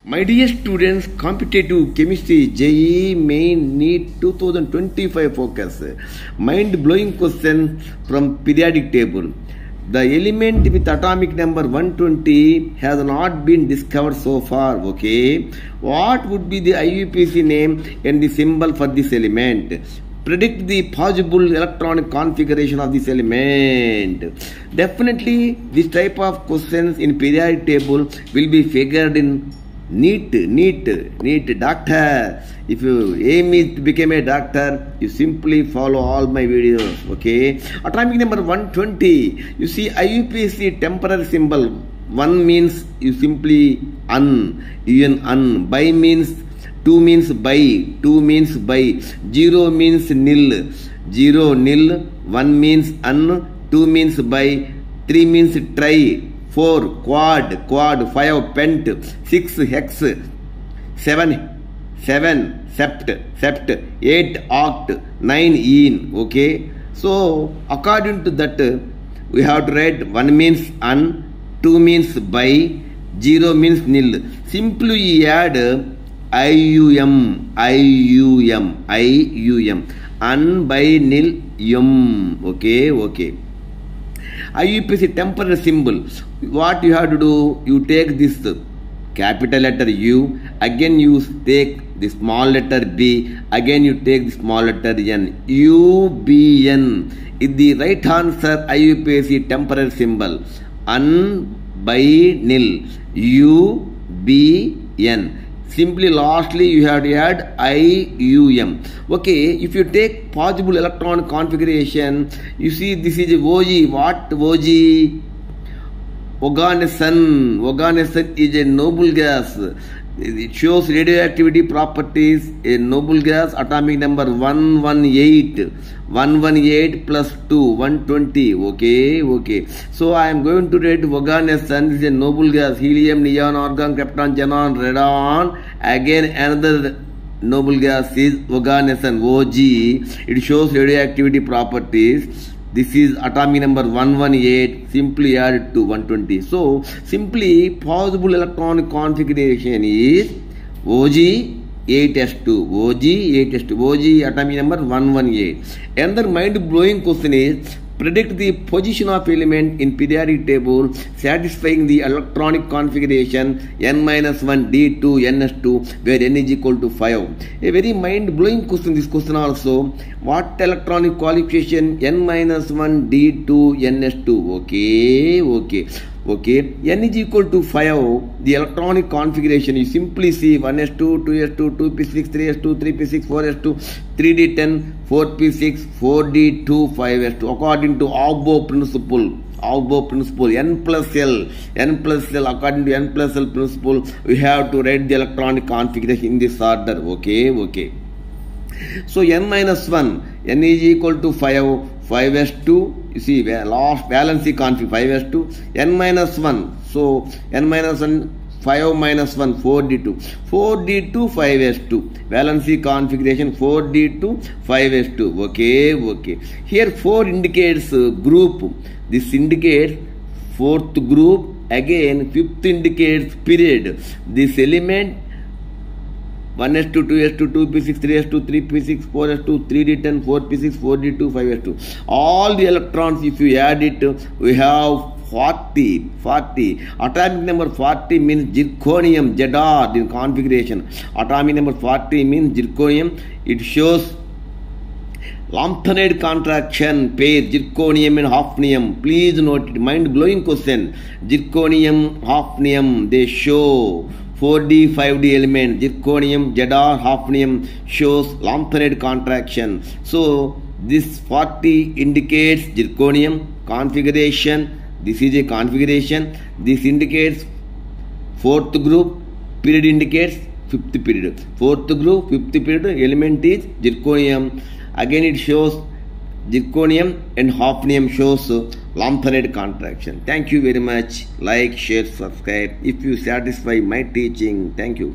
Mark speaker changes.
Speaker 1: My dear students, competitive chemistry JEE Main NEET 2025 focus. Mind-blowing question from periodic table. The element with atomic number 120 has not been discovered so far. Okay. What would be the IUPAC name and the symbol for this element? Predict the possible electronic configuration of this element. Definitely, this type of questions in periodic table will be figured in NEET doctor. If you aim is to become a doctor, you simply follow all my videos. Okay. Atomic number 120. You see IUPAC temporary symbol. 1 means you simply un. By means 2 means by. 2 means by. 0 means nil. 0 nil. 1 means un. 2 means by. 3 means try. 4 quad, 5 pent, 6 hex, 7 sept, 8 oct, 9 ene. Okay. So according to that, we have to write 1 means un, 2 means by, 0 means nil. Simply add IUM, un by nil yum. Okay. IUPAC temporary symbol. What you have to do? You take this capital letter U, again you take the small letter B, again you take the small letter N. UBN is the right answer. IUPAC temporary symbol. Un by nil. UBN. Simply lastly you have to add IUM. Okay, if you take possible electron configuration, you see this is OG. What OG? Oganesson is a noble gas. It shows radioactivity properties. A noble gas, atomic number 118. 118 plus 2, 120. Okay. So I am going to write Oganesson. This is a noble gas. Helium, neon, argon, krypton, xenon, radon. Again another noble gas is Oganesson, OG. It shows radioactivity properties. This is atomic number 118. Simply add it to 120. So simply possible electronic configuration is OG 8s2. OG atomic number 118. Another mind-blowing question is predict the position of element in periodic table satisfying the electronic configuration n-1 d2 ns2 where n is equal to 5. A very mind-blowing question, this question also. What electronic qualification n-1 d2 ns2? Okay. N is equal to 5. The electronic configuration, you simply see 1s2, 2s2, 2p6, 3s2, 3p6, 4s2, 3d10, 4p6, 4d2, 5s2. According to Aufbau principle, n plus L. According to n plus L principle, we have to write the electronic configuration in this order. Okay. So n-1, n is equal to 5. 5s2, you see last valency config 5s2, n-1, so n-1, 5 minus 1, 4d2, 5s2, valency configuration 4d2, 5s2, okay. Here 4 indicates group, this indicates 4th group, again 5th indicates period, this element 1s2, 2s2, 2p6, 3s2, 3p6, 4s2, 3d10, 4p6, 4d2, 5s2. All the electrons, if you add it, we have 40. Atomic number 40 means zirconium, Zr in configuration. Atomic number 40 means zirconium. It shows lanthanide contraction pair, zirconium and hafnium. Please note it. Mind-blowing question. Zirconium, hafnium, they show 4d, 5d element, zirconium, Zr, hafnium shows lanthanide contraction. So this 40 indicates zirconium configuration. This is a configuration. This indicates 4th group. Period indicates 5th period. 4th group, 5th period element is zirconium. Again it shows zirconium and hafnium shows lanthanide contraction. Thank you very much. Like, share, subscribe if you satisfy my teaching. Thank you.